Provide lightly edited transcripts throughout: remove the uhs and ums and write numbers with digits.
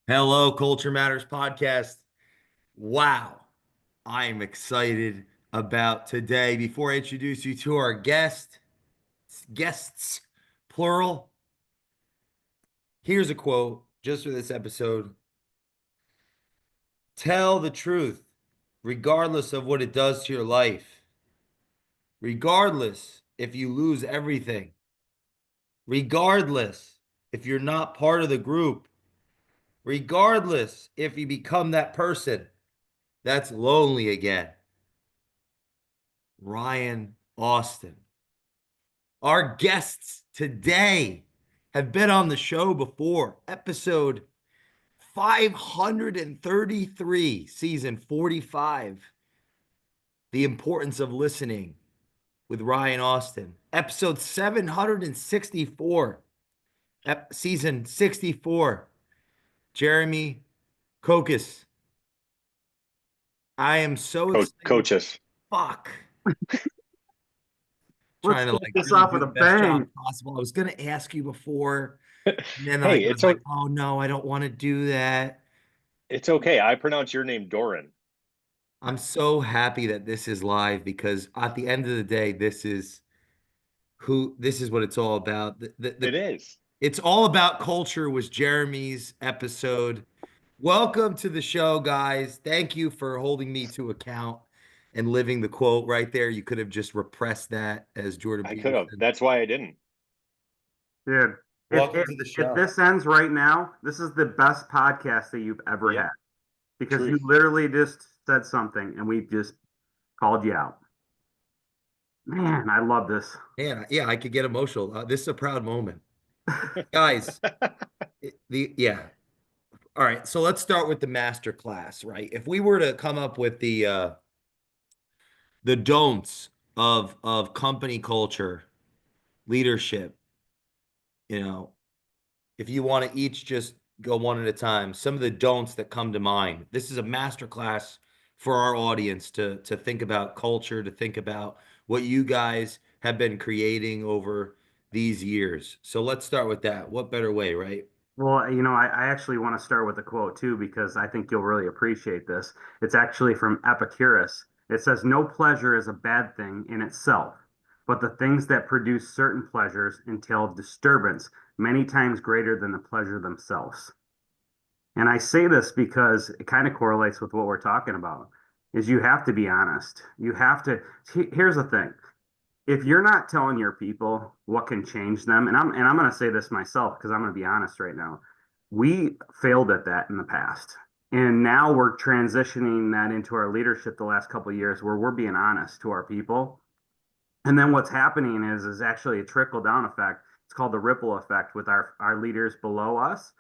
Hello, Culture Matters podcast. Wow, I am excited about today. Before I introduce you to our guests, plural, here's a quote just for this episode. Tell the truth, regardless of what it does to your life, regardless if you lose everything, regardless if you're not part of the group, regardless if you become that person that's lonely again. Ryan Austin. Our guests today have been on the show before. Episode 533, season 45. The Importance of Listening with Ryan Austin. Episode 764, season 64. Jeremy Kochis. I am so excited. Coaches. Fuck. Let's Trying to kick like this really off do with the a best job bang. possible. I was going to ask you before, and then I Hey, was like, oh no, I don't want to do that. it's okay. I pronounce your name Doran. I'm so happy that this is live because at the end of the day, this is what it's all about. It is. It's all about culture was Jeremy's episode. Welcome to the show, guys. Thank you for holding me to account and living the quote right there. You could have just repressed that as Jordan I could have. Peterson. That's why I didn't. Dude, Welcome to the if show. this ends right now, this is the best podcast that you've ever Yeah. had. Because you Truth. literally just said something and we just called you out. Man, I love this. Man, yeah, I could get emotional. This is a proud moment. Guys, yeah. All right, so let's start with the master class, right? If we were to come up with the don'ts of company culture, leadership, you know, if you want to each just go one at a time, some of the don'ts that come to mind. This is a master class for our audience to think about culture, to think about what you guys have been creating over these years. So let's start with that. What better way, right? Well, I actually want to start with a quote too, because I think you'll really appreciate this. It's actually from Epicurus. It says, "No pleasure is a bad thing in itself, but the things that produce certain pleasures entail disturbance many times greater than the pleasure themselves." And I say this because it kind of correlates with what we're talking about, is you have to be honest. You have to, here's the thing. If you're not telling your people what can change them, and I'm going to say this myself because I'm going to be honest right now. We failed at that in the past. And now we're transitioning that into our leadership the last couple of years where we're being honest to our people. And then what's happening is actually a trickle down effect. It's called the ripple effect with our leaders below us,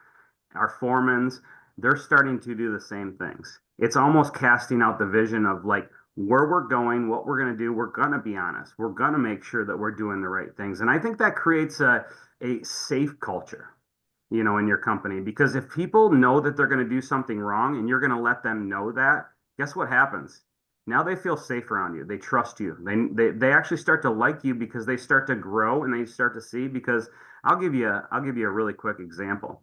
our foremans. They're starting to do the same things. It's almost casting out the vision of like where we're going, what we're going to do. We're going to be honest. We're going to make sure that we're doing the right things. And I think that creates a safe culture, in your company. Because if people know that they're going to do something wrong and you're going to let them know that, guess what happens? Now they feel safe around you. They trust you. They actually start to like you because they start to grow and they start to see. Because I'll give you a really quick example.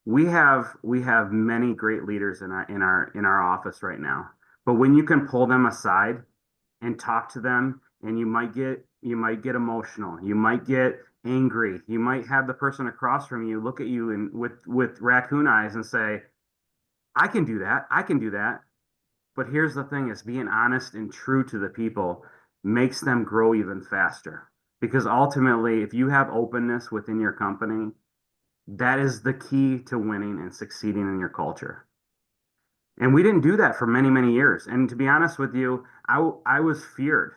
We have many great leaders in our office right now. But when you can pull them aside and talk to them, and you might get emotional, you might get angry, you might have the person across from you look at you and with raccoon eyes and say, "I can do that. I can do that." But here's the thing: is being honest and true to the people makes them grow even faster. Because ultimately, if you have openness within your company, that is the key to winning and succeeding in your culture. And we didn't do that for many, many years. And to be honest with you, I was feared.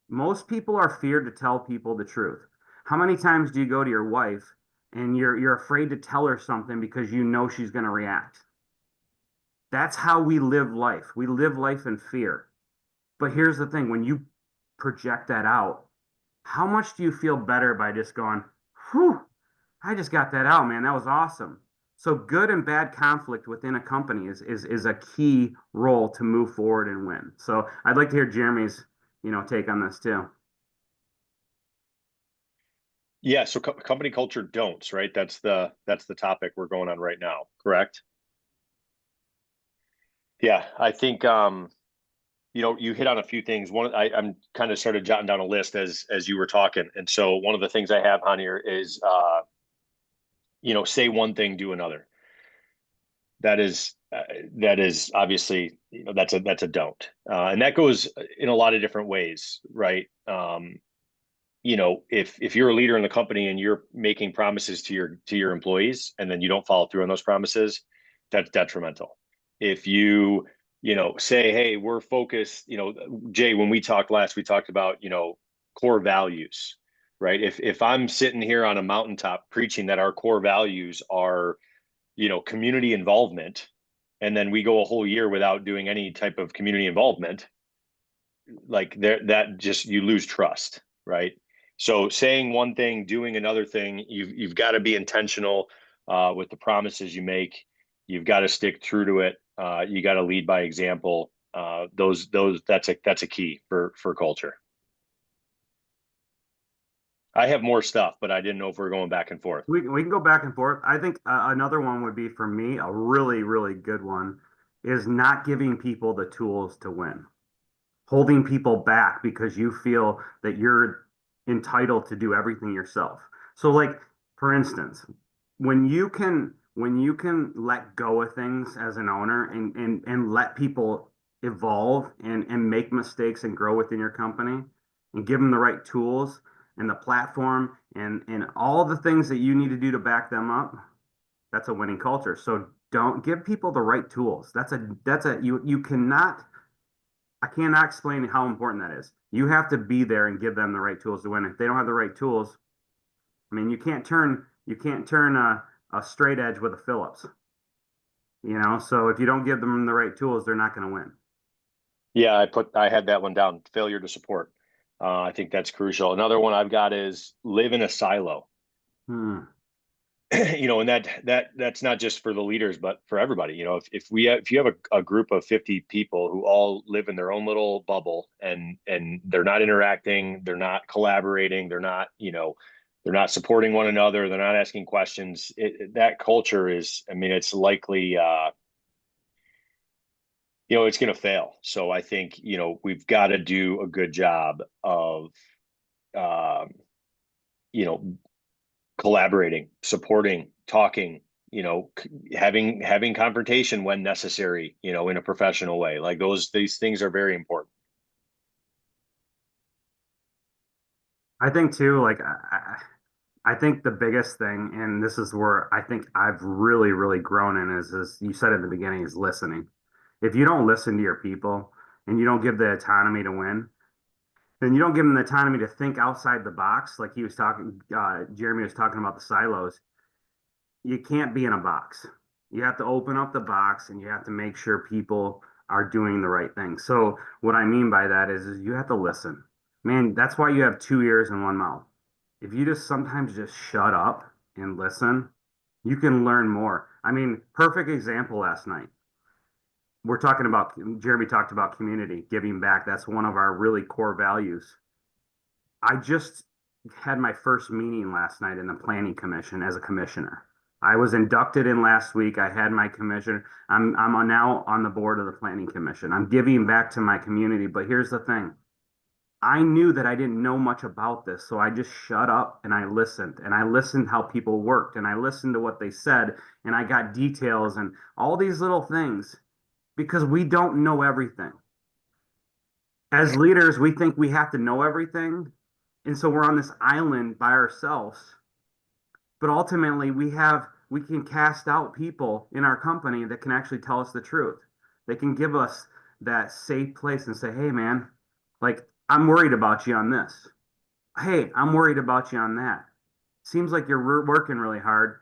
Most people are feared to tell people the truth. How many times do you go to your wife and you're afraid to tell her something because you know she's going to react? That's how we live life. We live life in fear. But here's the thing, when you project that out, how much do you feel better by just going, "Whew, I just got that out, man. That was awesome." So good and bad conflict within a company is a key role to move forward and win. So I'd like to hear Jeremy's, take on this too. Yeah. So company culture don'ts, right? That's the topic we're going on right now. Correct. Yeah, I think you hit on a few things. I'm kind of started jotting down a list as you were talking, and so one of the things I have on here is say one thing, do another. That is obviously that's a don't, and that goes in a lot of different ways, right? If you're a leader in the company and you're making promises to your employees and then you don't follow through on those promises, that's detrimental. If say, hey, we're focused, Jay, when we talked last, we talked about, core values, right? If I'm sitting here on a mountaintop preaching that our core values are, community involvement, and then we go a whole year without doing any type of community involvement, like there, that just, you lose trust, right? So saying one thing, doing another thing, you've got to be intentional with the promises you make. You've got to stick true to it. You got to lead by example. That's a key for culture. I have more stuff, but I didn't know if we're going back and forth. We can go back and forth. I think another one would be for me, a really, really good one is not giving people the tools to win, holding people back because you feel that you're entitled to do everything yourself. So like for instance, when you can let go of things as an owner and let people evolve and make mistakes and grow within your company and give them the right tools and the platform and all the things that you need to do to back them up, that's a winning culture. So don't give people the right tools. You cannot I cannot explain how important that is. You have to be there and give them the right tools to win. If they don't have the right tools, I mean, you can't turn a straight edge with a Phillips. So if you don't give them the right tools, they're not going to win. Yeah, I had that one down. Failure to support. I think that's crucial. Another one I've got is live in a silo. Hmm. And that's not just for the leaders, but for everybody. If you have a group of 50 people who all live in their own little bubble and they're not interacting, they're not collaborating, they're not supporting one another, they're not asking questions. That culture is, I mean, it's likely, it's going to fail. So I think, we've got to do a good job of, um, you know, collaborating, supporting, talking, having confrontation when necessary, in a professional way. Like these things are very important. I think too, like I think the biggest thing, and this is where I think I've really, really grown in is you said at the beginning, is listening. If you don't listen to your people and you don't give the autonomy to win, then you don't give them the autonomy to think outside the box, like Jeremy was talking about the silos. You can't be in a box. You have to open up the box and you have to make sure people are doing the right thing. So what I mean by that is you have to listen. Man, that's why you have two ears and one mouth. If you just sometimes just shut up and listen, you can learn more. I mean, perfect example last night. We're talking about, Jeremy talked about community, giving back. That's one of our really core values. I just had my first meeting last night in the planning commission as a commissioner. I was inducted in last week. I had my commission. I'm now on the board of the planning commission. I'm giving back to my community, but here's the thing. I knew that I didn't know much about this, so I just shut up and I listened. And I listened how people worked and I listened to what they said and I got details and all these little things because we don't know everything. As leaders, we think we have to know everything. And so we're on this island by ourselves. But ultimately, we can cast out people in our company that can actually tell us the truth. They can give us that safe place and say, "Hey, man, like I'm worried about you on this. Hey, I'm worried about you on that. Seems like you're working really hard.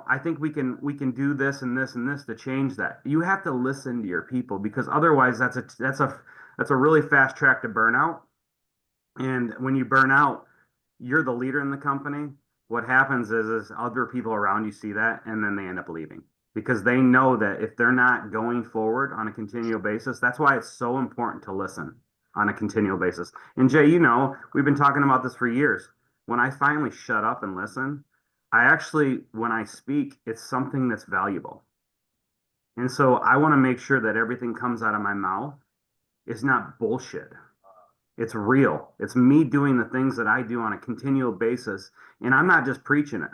I think we can do this and this and this to change that." You have to listen to your people because otherwise that's a really fast track to burnout. And when you burn out, you're the leader in the company. What happens is other people around you see that and then they end up leaving because they know that if they're not going forward on a continual basis, that's why it's so important to listen on a continual basis. And Jay, we've been talking about this for years. When I finally shut up and listen, when I speak, it's something that's valuable. And so I want to make sure that everything comes out of my mouth is not bullshit. It's real. It's me doing the things that I do on a continual basis. And I'm not just preaching it.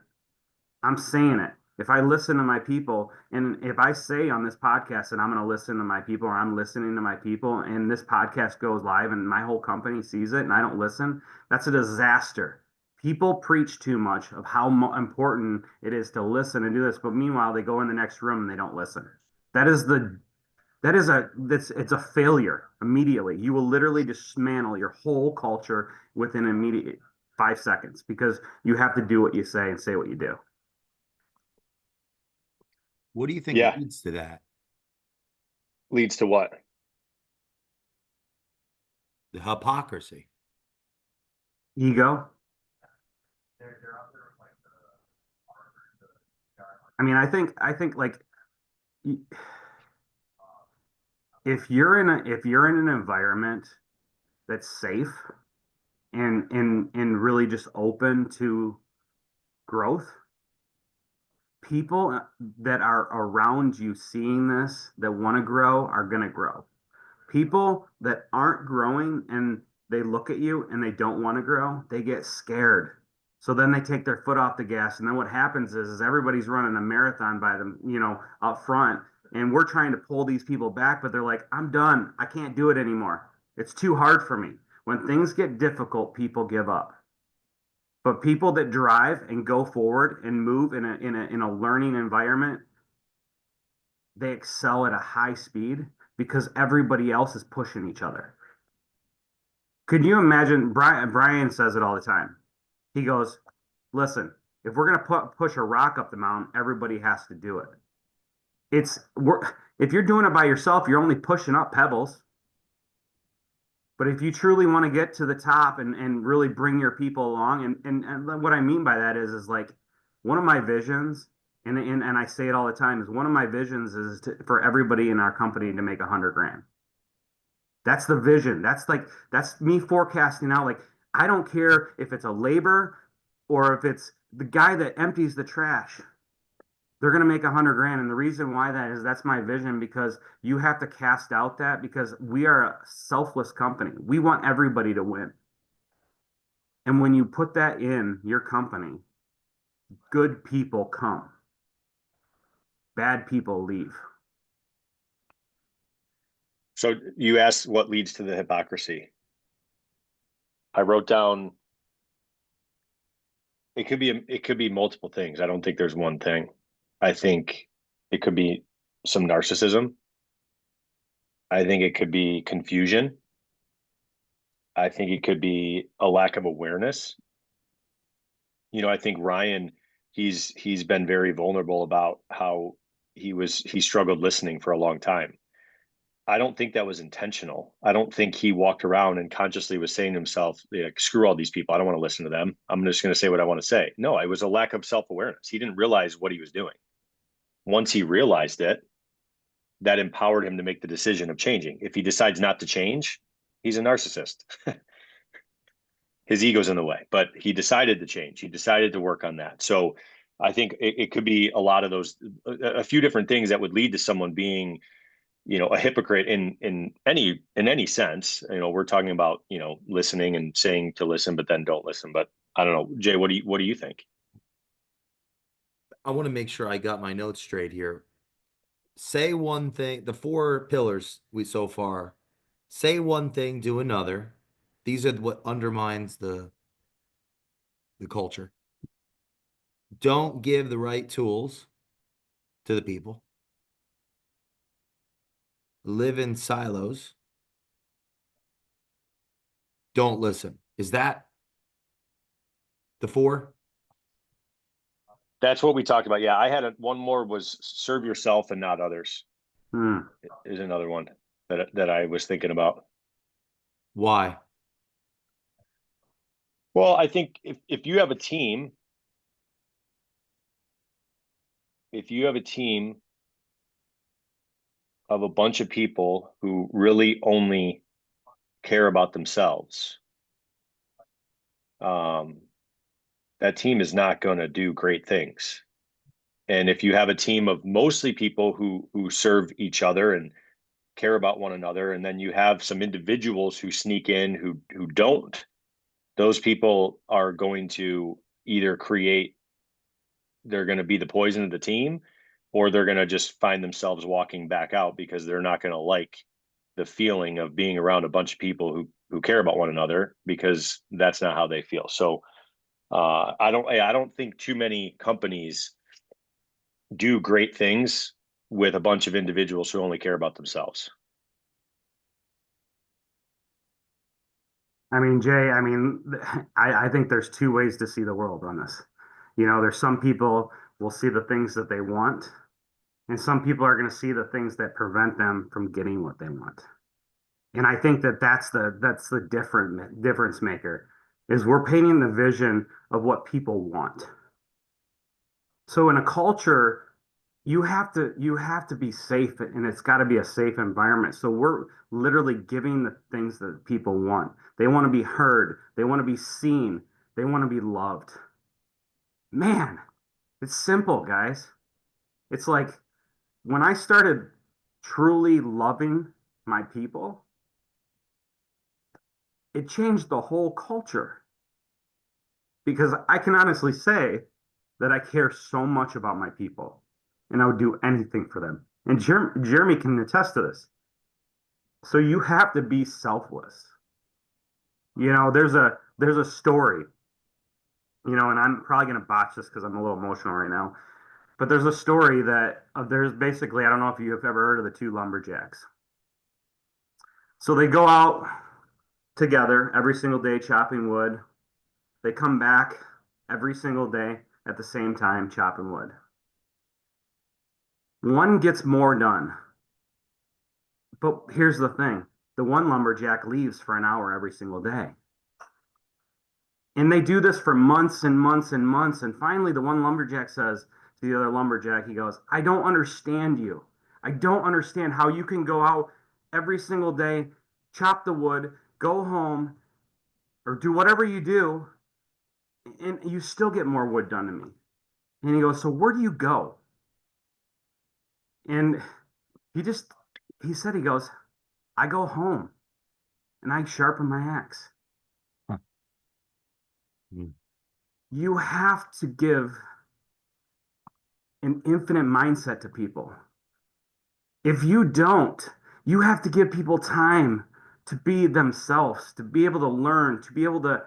I'm saying it. If I listen to my people, and if I say on this podcast that I'm going to listen to my people, or I'm listening to my people, and this podcast goes live and my whole company sees it and I don't listen, that's a disaster. People preach too much of how important it is to listen and do this, but meanwhile they go in the next room and they don't listen. That is the that's it's a failure immediately. You will literally dismantle your whole culture within immediate 5 seconds because you have to do what you say and say what you do. What do you think Yeah. leads to that? Leads to what? The hypocrisy. Ego. I mean, I think like if you're in an environment that's safe and really just open to growth, people that are around you seeing this that want to grow are going to grow. People that aren't growing and they look at you and they don't want to grow, they get scared. So then they take their foot off the gas. And then what happens is everybody's running a marathon by them, up front. And we're trying to pull these people back, but they're like, I'm done. I can't do it anymore. It's too hard for me. When things get difficult, people give up. But people that drive and go forward and move in a learning environment, they excel at a high speed because everybody else is pushing each other. Could you imagine? Brian says it all the time. He goes, "Listen, if we're gonna push a rock up the mountain, everybody has to do it. If you're doing it by yourself, you're only pushing up pebbles. But if you truly want to get to the top and really bring your people along, and what I mean by that is like one of my visions, and I say it all the time, is one of my visions is for everybody in our company to make 100 grand. That's the vision. That's me forecasting out. Like I don't care if it's a labor or if it's the guy that empties the trash. They're going to make 100 grand. And the reason why that is that's my vision because you have to cast out that because we are a selfless company. We want everybody to win. And when you put that in your company, good people come, bad people leave. So you asked what leads to the hypocrisy. I wrote down it could be multiple things. I don't think there's one thing. I think it could be some narcissism. I think it could be confusion. I think it could be a lack of awareness. I think Ryan, he's been very vulnerable about how he struggled listening for a long time. I don't think that was intentional. I don't think he walked around and consciously was saying to himself, like, screw all these people. I don't want to listen to them. I'm just going to say what I want to say. No, it was a lack of self-awareness. He didn't realize what he was doing. Once he realized it, that empowered him to make the decision of changing. If he decides not to change, he's a narcissist. His ego's in the way, but he decided to change. He decided to work on that. So I think it could be a lot of those, a few different things that would lead to someone being, a hypocrite in any sense. We're talking about, listening and saying to listen, but then don't listen. But I don't know, Jay, what do you think? I want to make sure I got my notes straight here. Say one thing, the four pillars we so far, say one thing, do another. These are what undermines the culture. Don't give the right tools to the people. Live in silos. Don't listen. Is that the four? That's what we talked about. Yeah, I had one more was serve yourself and not others. Hmm. Is another one that I was thinking about. Why? Well, I think if you have a team, if you have a team of a bunch of people who really only care about themselves, that team is not going to do great things. And if you have a team of mostly people who serve each other and care about one another, and then you have some individuals who sneak in who don't, those people are going to either they're going to be the poison of the team, or they're going to just find themselves walking back out because they're not going to like the feeling of being around a bunch of people who care about one another, because that's not how they feel. So I don't think too many companies do great things with a bunch of individuals who only care about themselves. I mean, Jay, I mean, I think there's two ways to see the world on this. You know, there's some people will see the things that they want, and some people are going to see the things that prevent them from getting what they want. And I think that that's the difference maker is we're painting the vision of what people want. So in a culture, you have to be safe, and it's got to be a safe environment. So we're literally giving the things that people want. They want to be heard, they want to be seen, they want to be loved. Man, it's simple, guys. It's like when I started truly loving my people, it changed the whole culture because I can honestly say that I care so much about my people and I would do anything for them. And Jeremy can attest to this. So you have to be selfless. You know, there's a story, and I'm probably gonna botch this because I'm a little emotional right now. But there's a story that there's basically, I don't know if you have ever heard of the two lumberjacks. So they go out together every single day chopping wood. They come back every single day at the same time chopping wood. One gets more done. But here's the thing. The one lumberjack leaves for an hour every single day. And they do this for months and months and months. And finally, the one lumberjack says to the other lumberjack, he goes, I don't understand you. I don't understand how you can go out every single day, chop the wood, go home, or do whatever you do, and you still get more wood done to me. And he goes, so where do you go? And he just, he said, he goes, I go home and I sharpen my axe. Huh. Mm. You have to give an infinite mindset to people. If you don't, you have to give people time to be themselves, to be able to learn, to be able to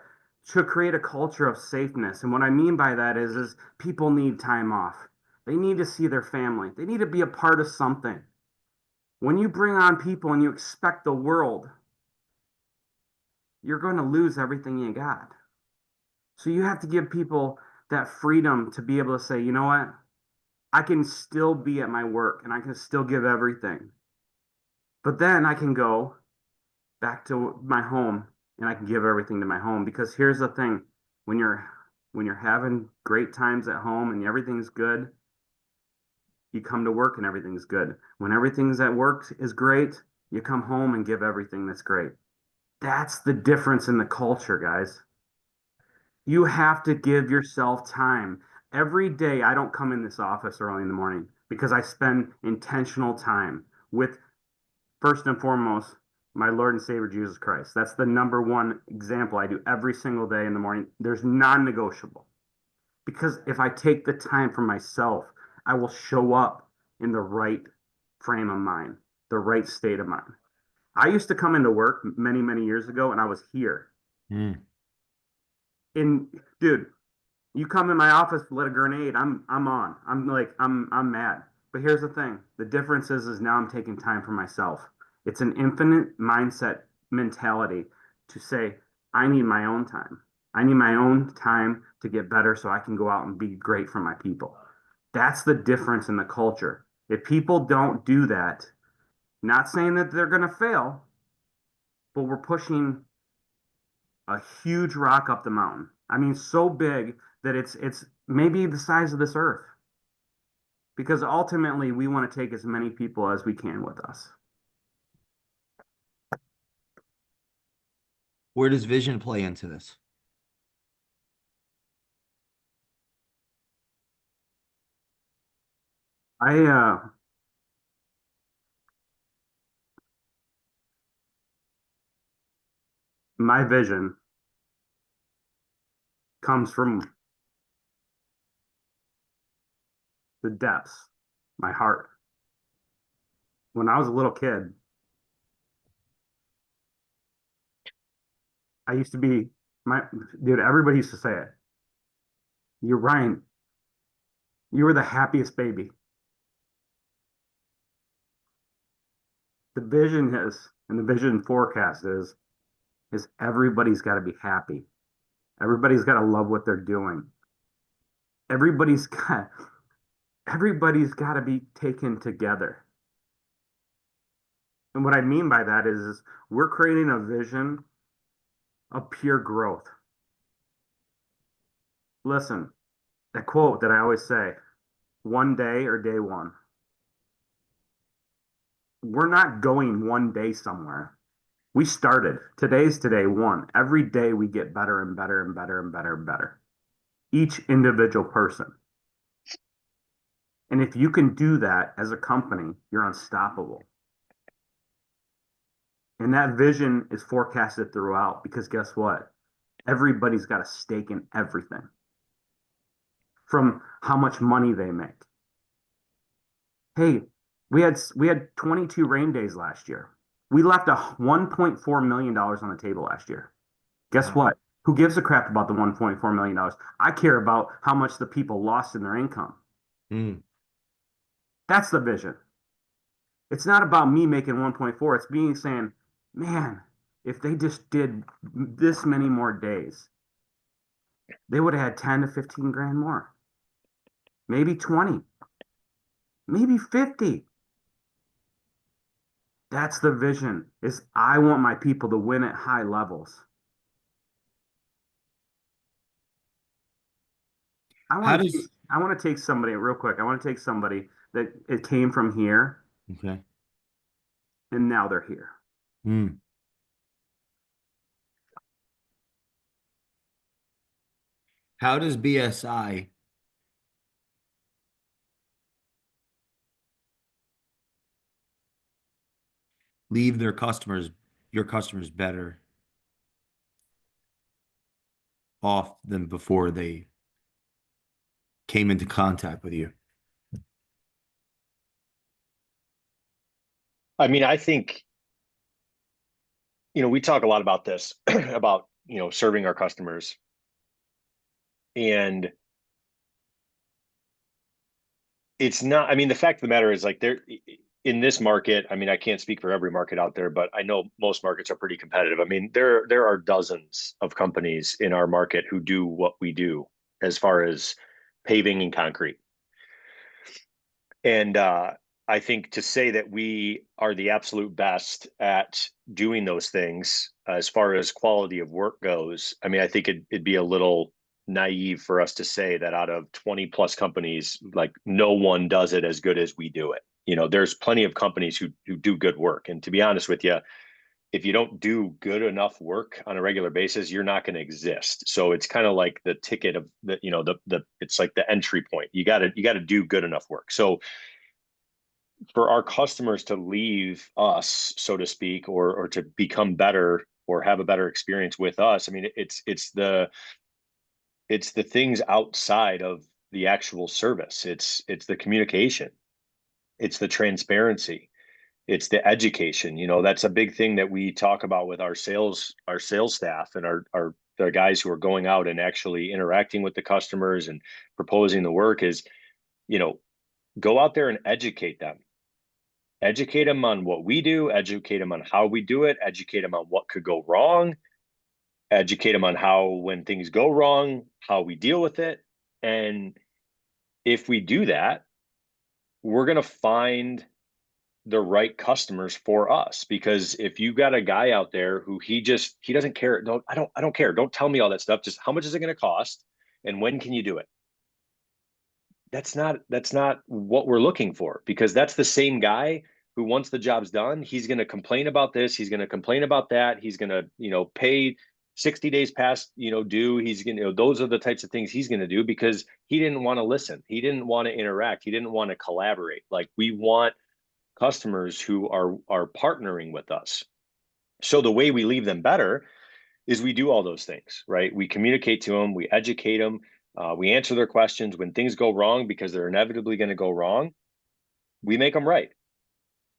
create a culture of safeness. And what I mean by that is people need time off. They need to see their family. They need to be a part of something. When you bring on people and you expect the world, you're going to lose everything you got. So you have to give people that freedom to be able to say, you know what? I can still be at my work and I can still give everything. But then I can go back to my home and I can give everything to my home because here's the thing, when you're having great times at home and everything's good, you come to work and everything's good. When everything's at work is great, you come home and give everything that's great. That's the difference in the culture, guys. You have to give yourself time. Every day I don't come in this office early in the morning because I spend intentional time with first and foremost my Lord and Savior Jesus Christ. That's the number one example I do every single day in the morning. There's non-negotiable. Because if I take the time for myself, I will show up in the right frame of mind, the right state of mind. I used to come into work many, many years ago and I was here. Mm. And dude, you come in my office, lit a grenade, I'm on. I'm mad. But here's the thing. The difference is now I'm taking time for myself. It's an infinite mindset mentality to say, I need my own time. I need my own time to get better so I can go out and be great for my people. That's the difference in the culture. If people don't do that, not saying that they're going to fail, but we're pushing a huge rock up the mountain. I mean, so big that it's maybe the size of this earth. Because ultimately, we want to take as many people as we can with us. Where does vision play into this? I my vision comes from the depths, my heart. When I was a little kid, I used to be my dude, everybody used to say it. You're Ryan, you were the happiest baby. The vision is, and the vision forecast is everybody's got to be happy. Everybody's got to love what they're doing. Everybody's got everybody's got to be taken together. And what I mean by that is we're creating a vision of pure growth. Listen, that quote that I always say, one day or day one. We're not going one day somewhere. We started. Today's today one. Every day we get better and better and better and better and better. Each individual person. And if you can do that as a company, you're unstoppable. And that vision is forecasted throughout because guess what? Everybody's got a stake in everything. From how much money they make. Hey, we had 22 rain days last year. We left a $1.4 million on the table last year. Guess Wow. what? Who gives a crap about the $1.4 million? I care about how much the people lost in their income. Mm. That's the vision. It's not about me making 1.4. It's me saying, man, if they just did this many more days, they would have had 10 to 15 grand more. Maybe 20, maybe 50. That's the vision. Is I want my people to win at high levels. I How want to take, does I want to take somebody real quick. I want to take somebody that it came from here okay? and now they're here. Mm. How does BSI leave your customers better off than before they came into contact with you? I mean, I think, we talk a lot about this, about, serving our customers. And it's not, I mean, the fact of the matter is like in this market, I mean, I can't speak for every market out there, but I know most markets are pretty competitive. I mean, there are dozens of companies in our market who do what we do as far as paving and concrete. And I think to say that we are the absolute best at doing those things as far as quality of work goes, I mean, I think it'd be a little naive for us to say that out of 20 plus companies, like no one does it as good as we do it. There's plenty of companies who do good work. And to be honest with you, if you don't do good enough work on a regular basis, you're not going to exist. So it's kind of like the ticket of the it's like the entry point. You got to do good enough work. So for our customers to leave us, so to speak, or to become better or have a better experience with us, I mean, it's the things outside of the actual service. It's the communication, it's the transparency, it's the education. That's a big thing that we talk about with our sales staff and our the guys who are going out and actually interacting with the customers and proposing the work is, you know, go out there and educate them on what we do, educate them on how we do it, educate them on what could go wrong, educate them on how, when things go wrong, how we deal with it. And if we do that, we're going to find the right customers for us. Because if you got a guy out there who he doesn't care, I don't care, don't tell me all that stuff, just how much is it going to cost and when can you do it? That's not what we're looking for, because that's the same guy who, once the job's done, he's going to complain about this, he's going to complain about that, he's going to pay 60 days past, due, he's going to, those are the types of things he's going to do because he didn't want to listen. He didn't want to interact. He didn't want to collaborate. Like, we want customers who are partnering with us. So the way we leave them better is we do all those things, right? We communicate to them, we educate them, we answer their questions. When things go wrong, because they're inevitably going to go wrong, we make them right,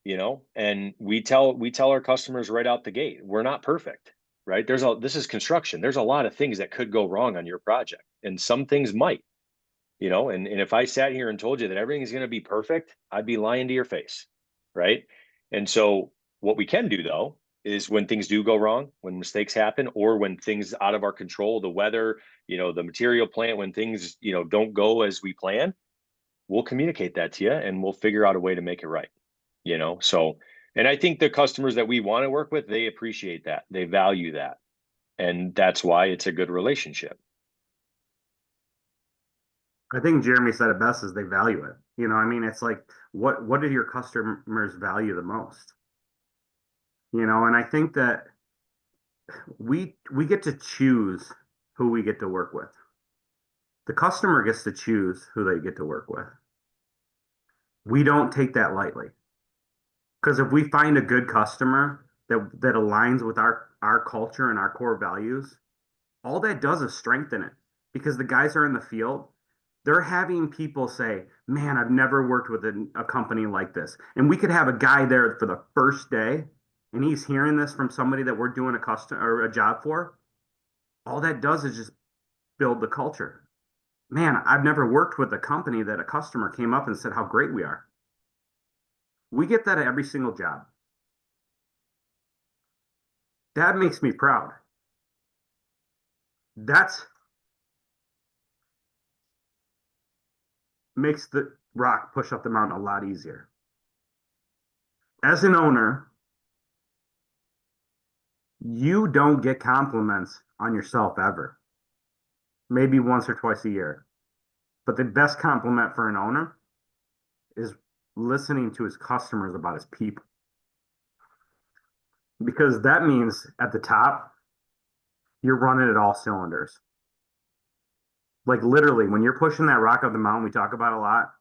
and we tell our customers right out the gate, we're not perfect, right? This is construction. There's a lot of things that could go wrong on your project, and some things might, and if I sat here and told you that everything's going to be perfect, I'd be lying to your face, right? And so what we can do, though, is when things do go wrong, when mistakes happen, or when things out of our control, the weather, the material plant, when things, don't go as we plan, we'll communicate that to you and we'll figure out a way to make it right, so, and I think the customers that we want to work with, they appreciate that, they value that, and that's why it's a good relationship. I think Jeremy said it best, is they value it. I mean, it's like, what do your customers value the most? And I think that we get to choose who we get to work with. The customer gets to choose who they get to work with. We don't take that lightly. Because if we find a good customer that aligns with our culture and our core values, all that does is strengthen it. Because the guys are in the field, they're having people say, man, I've never worked with a company like this. And we could have a guy there for the first day, and he's hearing this from somebody that we're doing a job for. All that does is just build the culture. Man, I've never worked with a company that a customer came up and said how great we are. We get that at every single job. That makes me proud. That's makes the rock push up the mountain a lot easier. As an owner, you don't get compliments on yourself ever. Maybe once or twice a year. But the best compliment for an owner is listening to his customers about his people. Because that means at the top, you're running at all cylinders. Like, literally, when you're pushing that rock up the mountain, we talk about a lot.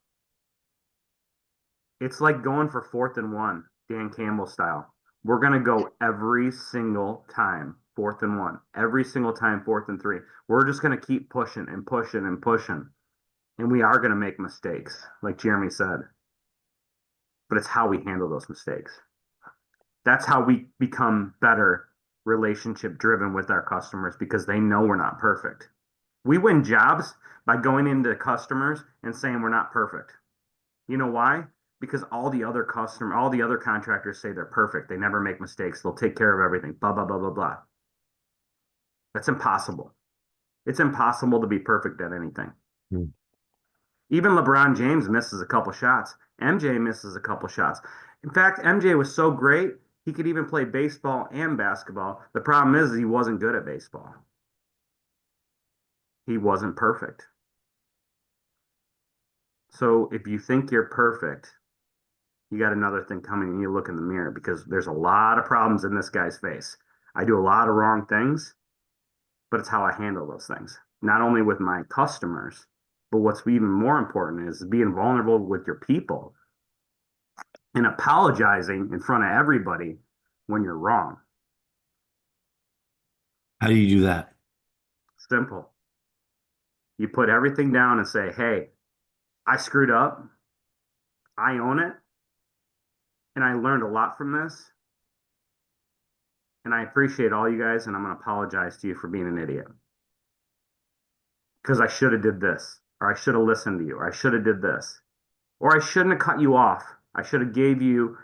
It's like going for 4th and 1, Dan Campbell style. We're going to go every single time 4th and 1, every single time 4th and 3. We're just going to keep pushing and pushing and pushing. And we are going to make mistakes, like Jeremy said. But it's how we handle those mistakes. That's how we become better relationship driven with our customers, because they know we're not perfect. We win jobs by going into customers and saying we're not perfect. You know why? Because all the other contractors say they're perfect. They never make mistakes. They'll take care of everything. Blah, blah, blah, blah, blah. That's impossible. It's impossible to be perfect at anything. Even LeBron James misses a couple shots. MJ misses a couple shots. In fact, MJ was so great, he could even play baseball and basketball. The problem is he wasn't good at baseball. He wasn't perfect. So if you think you're perfect, you got another thing coming, and you look in the mirror, because there's a lot of problems in this guy's face. I do a lot of wrong things, but it's how I handle those things. Not only with my customers, but what's even more important is being vulnerable with your people and apologizing in front of everybody when you're wrong. How do you do that? Simple. You put everything down and say, hey, I screwed up. I own it. And I learned a lot from this. And I appreciate all you guys, and I'm going to apologize to you for being an idiot. Because I should have did this, or I should have listened to you, or I should have did this, or I shouldn't have cut you off. I should have gave you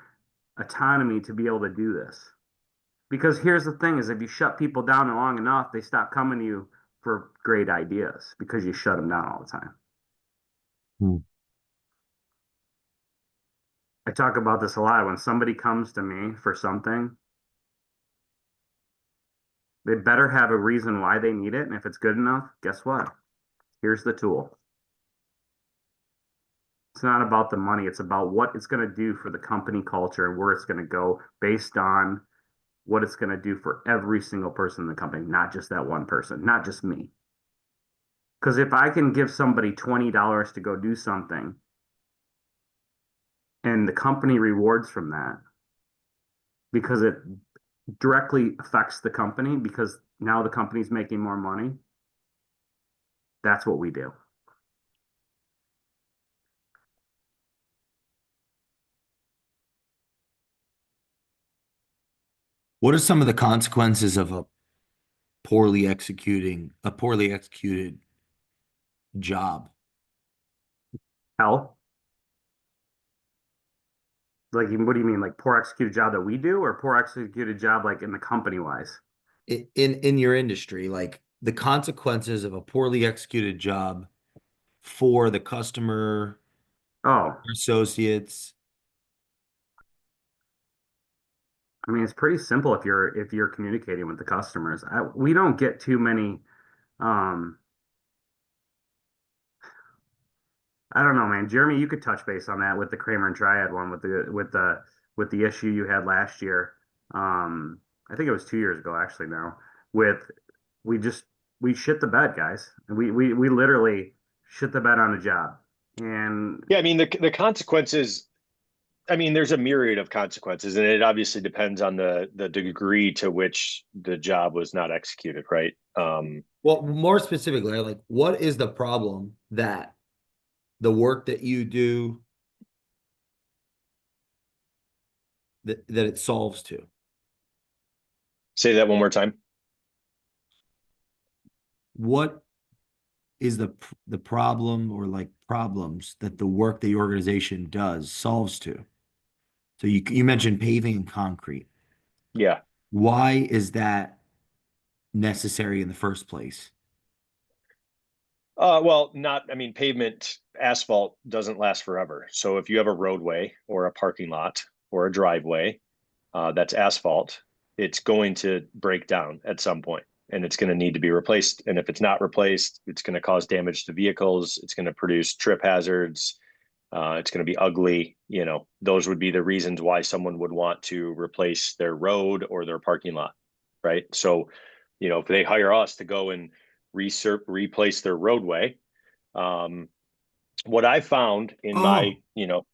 autonomy to be able to do this. Because here's the thing, is if you shut people down long enough, they stop coming to you for great ideas, because you shut them down all the time. I talk about this a lot. When somebody comes to me for something, they better have a reason why they need it. And if it's good enough, guess what? Here's the tool. It's not about the money. It's about what it's going to do for the company culture and where it's going to go based on what it's going to do for every single person in the company, not just that one person, not just me. Because if I can give somebody $20 to go do something and the company rewards from that because it directly affects the company because now the company's making more money, that's what we do. What are some of the consequences of a poorly executed job? Hell, like, what do you mean? Like poor executed job that we do or poor executed job like in the company wise? In your industry, like the consequences of a poorly executed job for the customer, Oh, associates. I mean, it's pretty simple if you're communicating with the customers. We don't get too many. Um, I don't know, man. Jeremy, you could touch base on that with the Kramer and Triad one with the issue you had last year. I think it was 2 years ago, actually. Now, with we just we shit the bed, guys. We literally shit the bed on a job, and Yeah, I mean the consequences. I mean, there's a myriad of consequences, and it obviously depends on the degree to which the job was not executed, right? Well, more specifically, like what is the problem that the work that you do that it solves to? Say that one more time. What is the problem or like problems that the work the organization does solves to? So you mentioned paving and concrete. Yeah. Why is that necessary in the first place? Well, not, I mean, pavement, asphalt doesn't last forever. So if you have a roadway or a parking lot or a driveway that's asphalt, it's going to break down at some point and it's going to need to be replaced. And if it's not replaced, it's going to cause damage to vehicles. It's going to produce trip hazards. It's going to be ugly. You know, those would be the reasons why someone would want to replace their road or their parking lot, right? So, you know, if they hire us to go and replace their roadway, um, what I found in my, Oh, you know,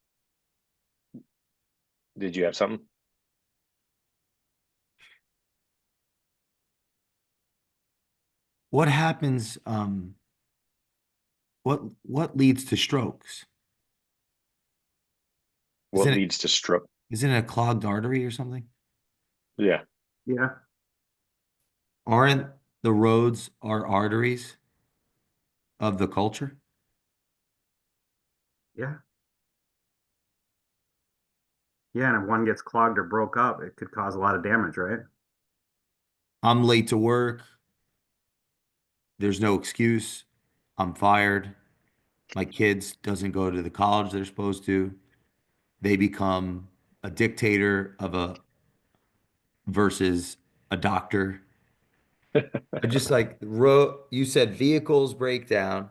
did you have something? what happens? What leads to strokes? What Isn't it leads to stroke? isn't it a clogged artery or something? Yeah. yeah, Aren't the roads our arteries of the culture? yeah, yeah. And if one gets clogged or broke up, it could cause a lot of damage, right? I'm late to work. There's no excuse. I'm fired. My kids doesn't go to the college they're supposed to. They become a dictator of a versus a doctor. I just like you said vehicles break down.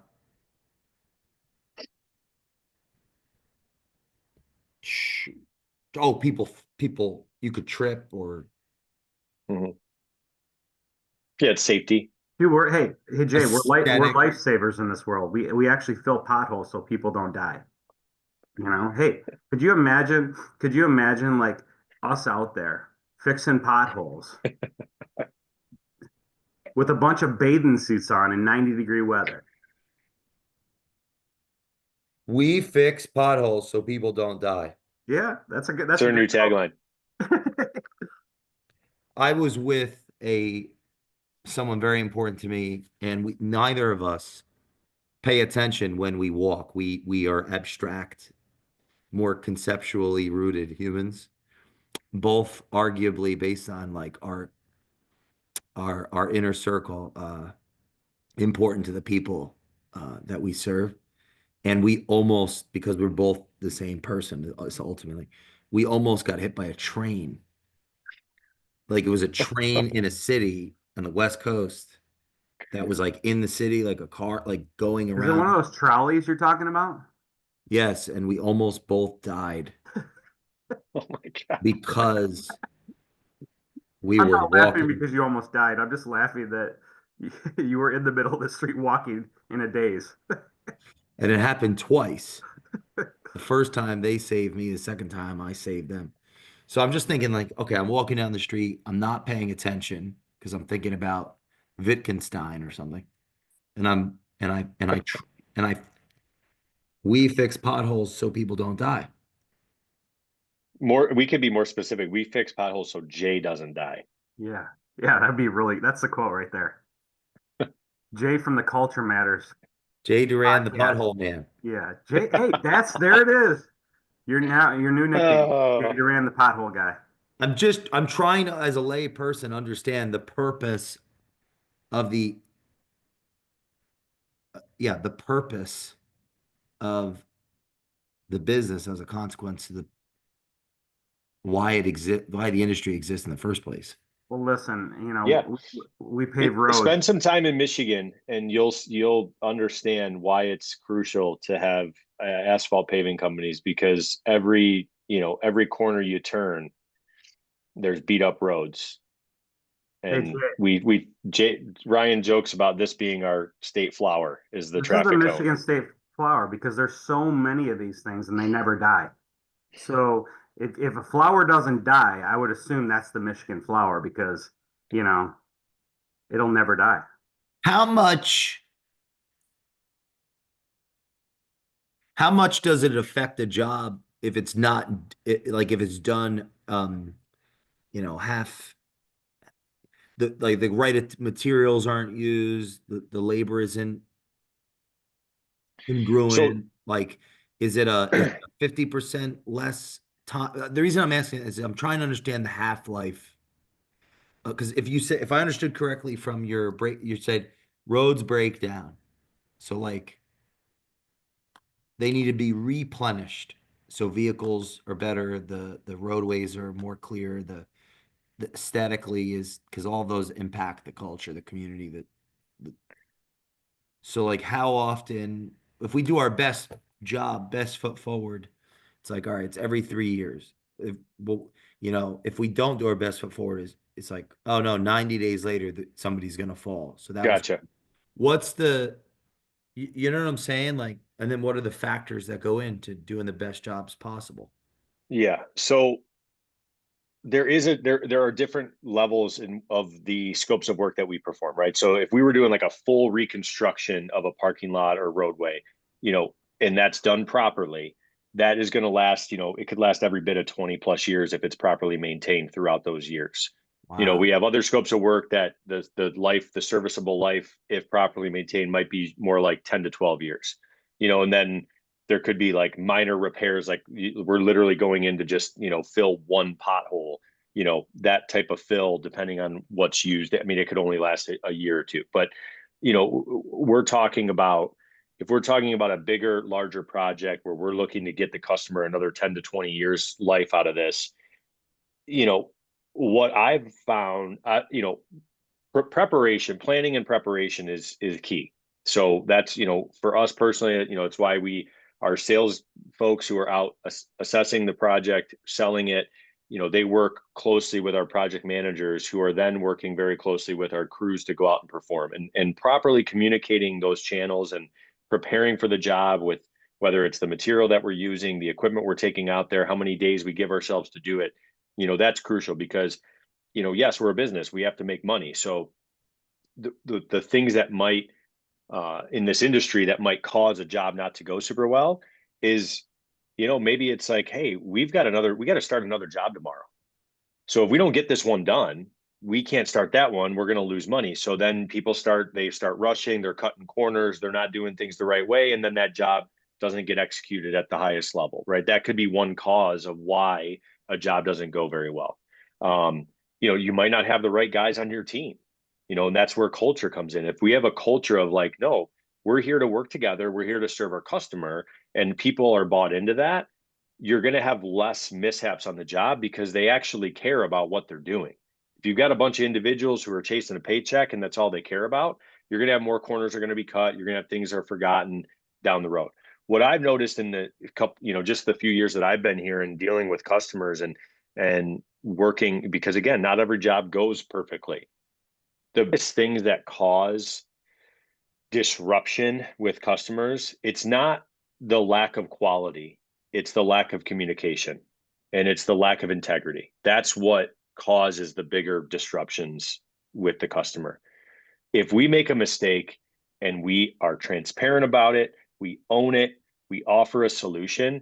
Oh, people you could trip or Mhm. Yeah, it's safety. Dude, hey Jay, we're aesthetic. lifesavers in this world. We actually fill potholes so people don't die. You know, hey, could you imagine like us out there fixing potholes with a bunch of bathing suits on in 90-degree weather? We fix potholes so people don't die. Yeah, It's that's a our good new tagline. I was with a someone very important to me, and neither of us pay attention when we walk. We are abstract, more conceptually rooted humans, both arguably based on like our inner circle, important to the people that we serve. And we almost, because we're both the same person, so ultimately, we almost got hit by a train. Like it was a train in a city on the West Coast that was like in the city, like a car, like going Is it one around. of those trolleys you're talking about? Yes, and we almost both died Oh my God. because We I'm were not laughing walking, because you almost died. I'm just laughing that you were in the middle of the street walking in a daze. and it happened twice. The first time they saved me, the second time I saved them. So I'm just thinking like, okay, I'm walking down the street, I'm not paying attention because I'm thinking about Wittgenstein or something. And I'm and I we fix potholes so people don't die. We could be more specific. We fix potholes so Jay doesn't die. Yeah. Yeah, that's the quote right there. Jay from the Culture Matters Jay Duran, the podcast. pothole man. Yeah. Jay, hey, there it is. Your new nickname, Jay Oh, Duran, the pothole guy. I'm trying to, as a lay person, understand the purpose of the purpose of the business as a consequence to the why the industry exists in the first place. Well, listen, yeah. we pave roads. Spend some time in Michigan, and you'll understand why it's crucial to have asphalt paving companies, because every corner you turn, there's beat up roads, Hey, and Jay, Ryan jokes about this being our state flower is the this is the traffic cone. Michigan State flower because there's so many of these things and they never die. So if a flower doesn't die, I would assume that's the Michigan flower because, you know, it'll never die. How much how much does it affect the job if it's not like if it's done half the right materials aren't used, the labor isn't So congruent, like is it a 50% less time? The reason I'm asking is I'm trying to understand the half-life. Because if I understood correctly from your break, you said roads break down. So like they need to be replenished. So vehicles are better, the roadways are more clear, the aesthetically is because all those impact the culture, the community so like how often if we do our best job, best foot forward, it's like, all right, it's every 3 years. Well, if we don't do our best foot forward, it's like, oh no, 90 days later that somebody's gonna fall. So that was gotcha. what's the you know what I'm saying? Like, and then what are the factors that go into doing the best jobs possible? Yeah. So there are different levels of the scopes of work that we perform, right? So if we were doing like a full reconstruction of a parking lot or roadway, and that's done properly, that is going to last, it could last every bit of 20 plus years if it's properly maintained throughout those years. Wow. We have other scopes of work that the serviceable life, if properly maintained, might be more like 10 to 12 years. And then there could be like minor repairs, like we're literally going in to just fill one pothole, that type of fill, depending on what's used. I mean, it could only last a year or two, but we're talking about, if we're talking about a bigger, larger project where we're looking to get the customer another 10 to 20 years life out of this, you know what I've found, preparation, planning and preparation is key. So that's, for us personally, it's why our sales folks who are out assessing the project, selling it, they work closely with our project managers who are then working very closely with our crews to go out and perform, and properly communicating those channels and preparing for the job with whether it's the material that we're using, the equipment we're taking out there, how many days we give ourselves to do it. That's crucial because, yes, we're a business. We have to make money. So the things that might, in this industry, that might cause a job not to go super well is, maybe it's like, hey, we got to start another job tomorrow. So if we don't get this one done, we can't start that one. We're going to lose money. So then they start rushing, they're cutting corners, they're not doing things the right way. And then that job doesn't get executed at the highest level, right? That could be one cause of why a job doesn't go very well. You might not have the right guys on your team, and that's where culture comes in. If we have a culture of like, no, we're here to work together, we're here to serve our customer, and people are bought into that, you're going to have less mishaps on the job because they actually care about what they're doing. If you've got a bunch of individuals who are chasing a paycheck and that's all they care about, you're going to have more corners are going to be cut. You're going to have things that are forgotten down the road. What I've noticed in the couple, just the few years that I've been here and dealing with customers and working, because again, not every job goes perfectly. The biggest things that cause disruption with customers, it's not the lack of quality, it's the lack of communication, and it's the lack of integrity. That's what causes the bigger disruptions with the customer. If we make a mistake and we are transparent about it, we own it, we offer a solution,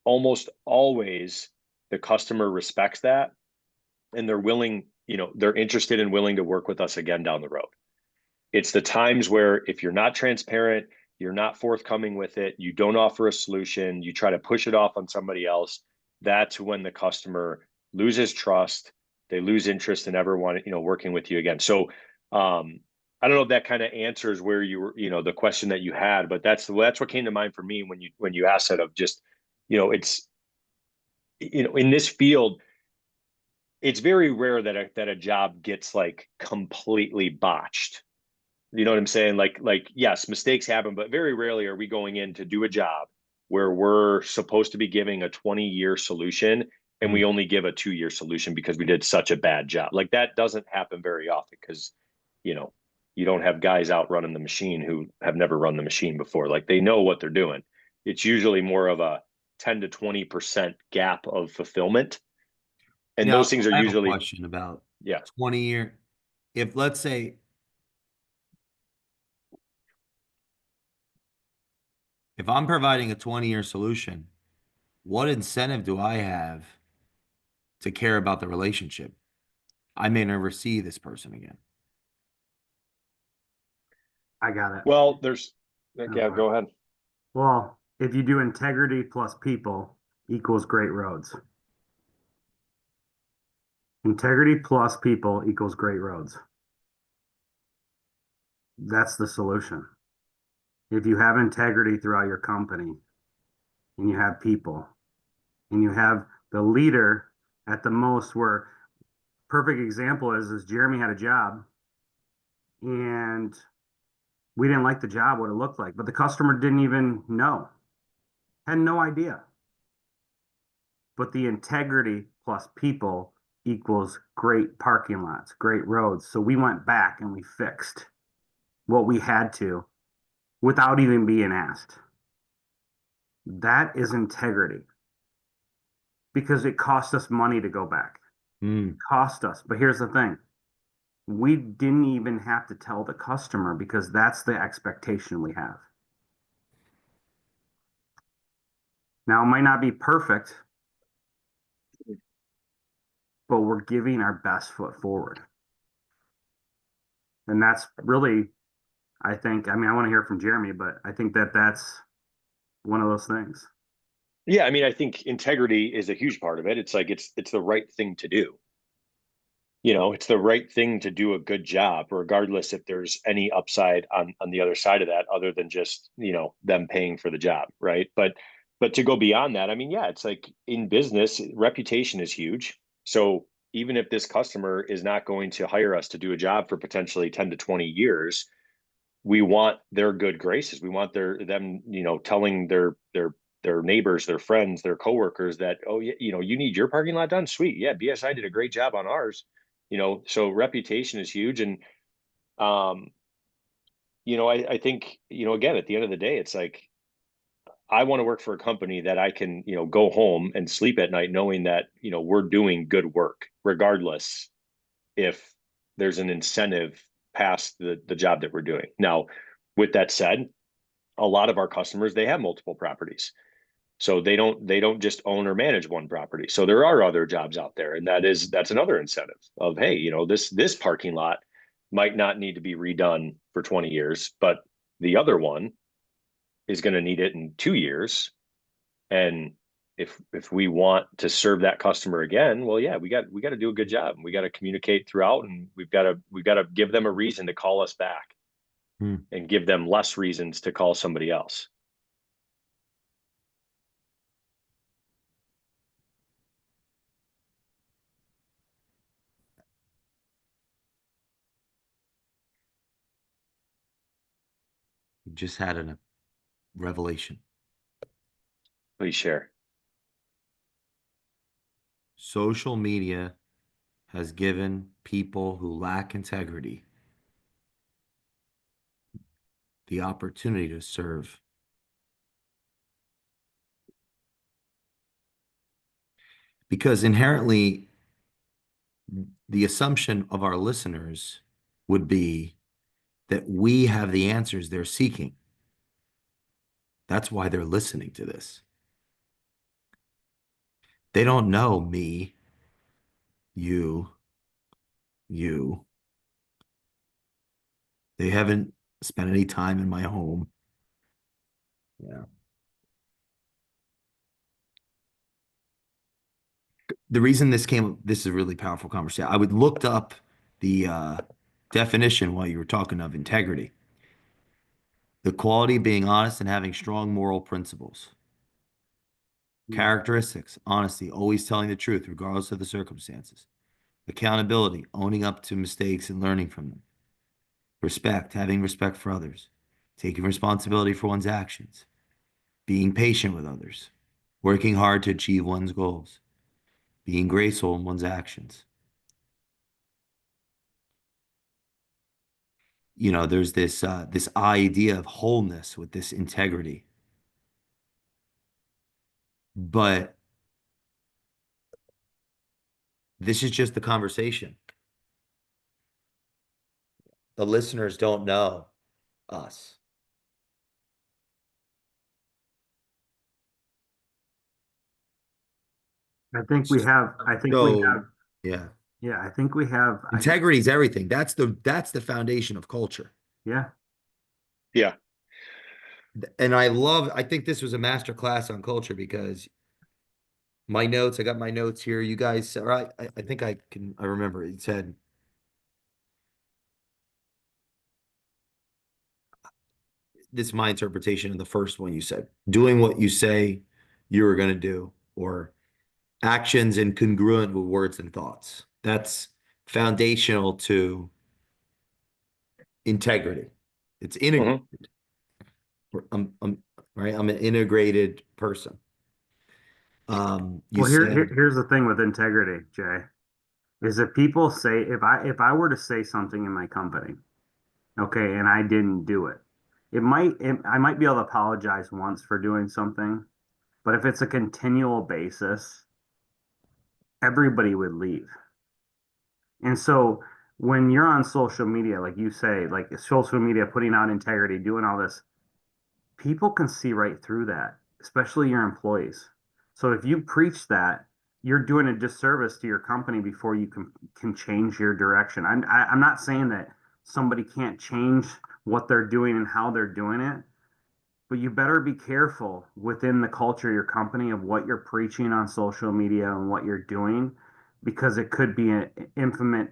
almost always the customer respects that, and they're willing, they're interested and willing to work with us again down the road. It's the times where if you're not transparent, you're not forthcoming with it, you don't offer a solution, you try to push it off on somebody else, that's when the customer loses trust, they lose interest in ever working with you again. So I don't know if that kind of answers where you were, the question that you had, but that's what came to mind for me when you asked that, of just, it's, in this field, it's very rare that a job gets like completely botched. You know what I'm saying? Like yes, mistakes happen, but very rarely are we going in to do a job where we're supposed to be giving a 20-year solution and we only give a 2-year solution because we did such a bad job. Like that doesn't happen very often, because you don't have guys out running the machine who have never run the machine before. Like they know what they're doing. It's usually more of a 10 to 20% gap of fulfillment. And Now, those things are I have a usually, question about yeah. 20-year. If let's say if I'm providing a 20-year solution, what incentive do I have to care about the relationship? I may never see this person again. I got it. Well, Oh, yeah, boy. go ahead. Well, if you do integrity plus people equals great roads. Integrity plus people equals great roads. That's the solution. If you have integrity throughout your company and you have people and you have the leader at the most, where perfect example is Jeremy had a job and we didn't like the job, what it looked like, but the customer didn't even know, had no idea. But the integrity plus people equals great parking lots, great roads. So we went back and we fixed what we had to without even being asked. That is integrity, because it cost us money to go back. It cost us. But here's the thing. We didn't even have to tell the customer, because that's the expectation we have. Now, it might not be perfect, but we're giving our best foot forward. And that's really, I think, I mean, I want to hear from Jeremy, but I think that's one of those things. Yeah, I mean, I think integrity is a huge part of it. It's like it's the right thing to do. It's the right thing to do a good job, regardless if there's any upside on the other side of that, other than just, them paying for the job, right? But to go beyond that, I mean, yeah, it's like in business, reputation is huge. So even if this customer is not going to hire us to do a job for potentially 10 to 20 years, we want their good graces. We want them, telling their neighbors, their friends, their coworkers that, oh yeah, you need your parking lot done. Sweet. Yeah, BSI did a great job on ours. So reputation is huge. And I think, again, at the end of the day, it's like I want to work for a company that I can, go home and sleep at night knowing that, we're doing good work, regardless if there's an incentive past the job that we're doing. Now, with that said, a lot of our customers, they have multiple properties. So they don't just own or manage one property. So there are other jobs out there. And that's another incentive of, hey, this parking lot might not need to be redone for 20 years, but the other one is going to need it in 2 years. And if we want to serve that customer again, well, yeah, we got to do a good job. We got to communicate throughout, and we've got to give them a reason to call us back and give them less reasons to call somebody else. Just had a revelation. Please share. Social media has given people who lack integrity the opportunity to serve. Because inherently, the assumption of our listeners would be that we have the answers they're seeking. That's why they're listening to this. They don't know me, you, you. They haven't spent any time in my home. Yeah. The reason this is a really powerful conversation. I would looked up the definition while you were talking of integrity. The quality of being honest and having strong moral principles. Characteristics, honesty, always telling the truth regardless of the circumstances. Accountability, owning up to mistakes and learning from them. Respect, having respect for others. Taking responsibility for one's actions. Being patient with others. Working hard to achieve one's goals. Being graceful in one's actions. There's this idea of wholeness with this integrity. But this is just the conversation. The listeners don't know us. So, yeah, Yeah, I think we have, integrity is everything. That's the foundation of culture. yeah. Yeah. And I think this was a master class on culture because I got my notes here. You guys, all right, I think I remember it said, this is my interpretation of the first one you said, doing what you say you were going to do, or actions incongruent with words and thoughts. That's foundational to integrity. It's integrated. Hmm. I'm right. I'm an integrated person. You Well, said, here's the thing with integrity, Jay, is if people say, if I were to say something in my company, okay, and I didn't do it, I might be able to apologize once for doing something, but if it's a continual basis, everybody would leave. And so when you're on social media, like you say, like social media, putting out integrity, doing all this, people can see right through that, especially your employees. So if you preach that, you're doing a disservice to your company before you can change your direction. I'm not saying that somebody can't change what they're doing and how they're doing it, but you better be careful within the culture of your company of what you're preaching on social media and what you're doing, because it could be an infamous,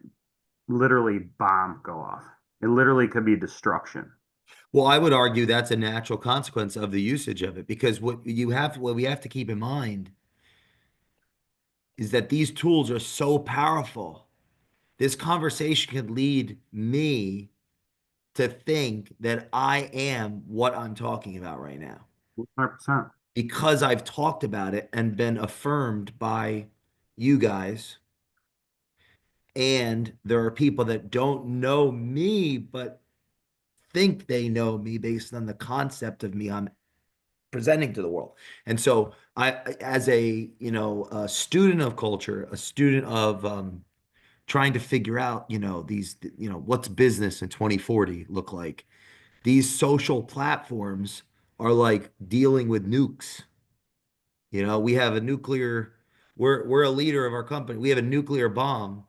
literally bomb go off. It literally could be destruction. well, I would argue that's a natural consequence of the usage of it because what we have to keep in mind is that these tools are so powerful. This conversation could lead me to think that I am what I'm talking about right now 100%. because I've talked about it and been affirmed by you guys. And there are people that don't know me, but think they know me based on the concept of me I'm presenting to the world. And so as a student of culture, a student of trying to figure out, what's business in 2040 look like. These social platforms are like dealing with nukes. We have a nuclear, we're a leader of our company. We have a nuclear bomb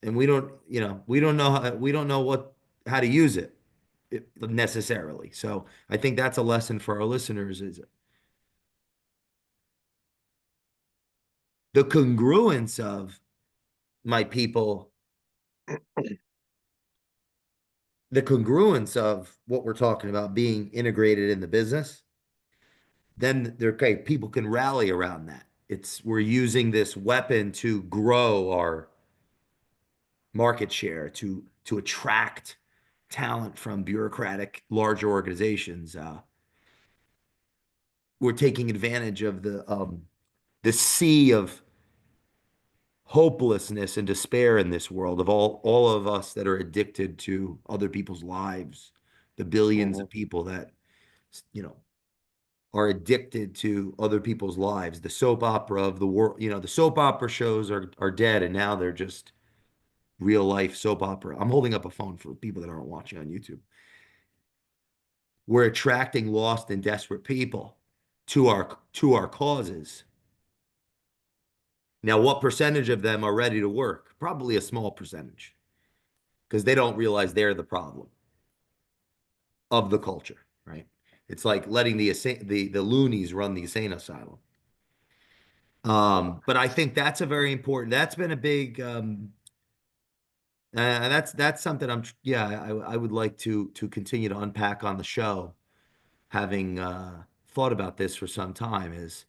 and we don't know how to use it necessarily. So I think that's a lesson for our listeners is the congruence of my people, the congruence of what we're talking about being integrated in the business, then okay, people can rally around that. We're using this weapon to grow our market share, to attract talent from bureaucratic larger organizations. We're taking advantage of the sea of hopelessness and despair in this world of all of us that are addicted to other people's lives, the billions of Mhm. people that, you know, are addicted to other people's lives. The soap opera of the world, the soap opera shows are dead, and now they're just real life soap opera. I'm holding up a phone for people that aren't watching on YouTube. We're attracting lost and desperate people to our causes. Now, what percentage of them are ready to work? Probably a small percentage, because they don't realize they're the problem of the culture, right? It's like letting the loonies run the insane asylum. But I think that's a very important. That's been a big. That's something Yeah, I would like to continue to unpack on the show, having thought about this for some time. Is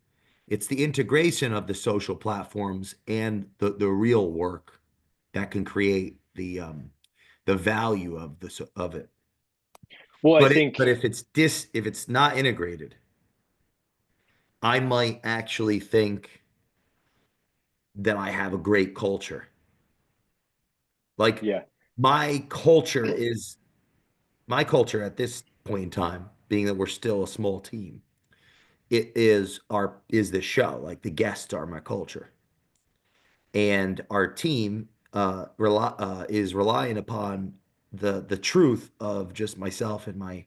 it's the integration of the social platforms and the real work that can create the value of it. Well, I But think, if it's not integrated, I might actually think that I have a great culture. Like yeah, my culture is my culture at this point in time, being that we're still a small team, it is the show. Like the guests are my culture. And our team is relying upon the truth of just myself and my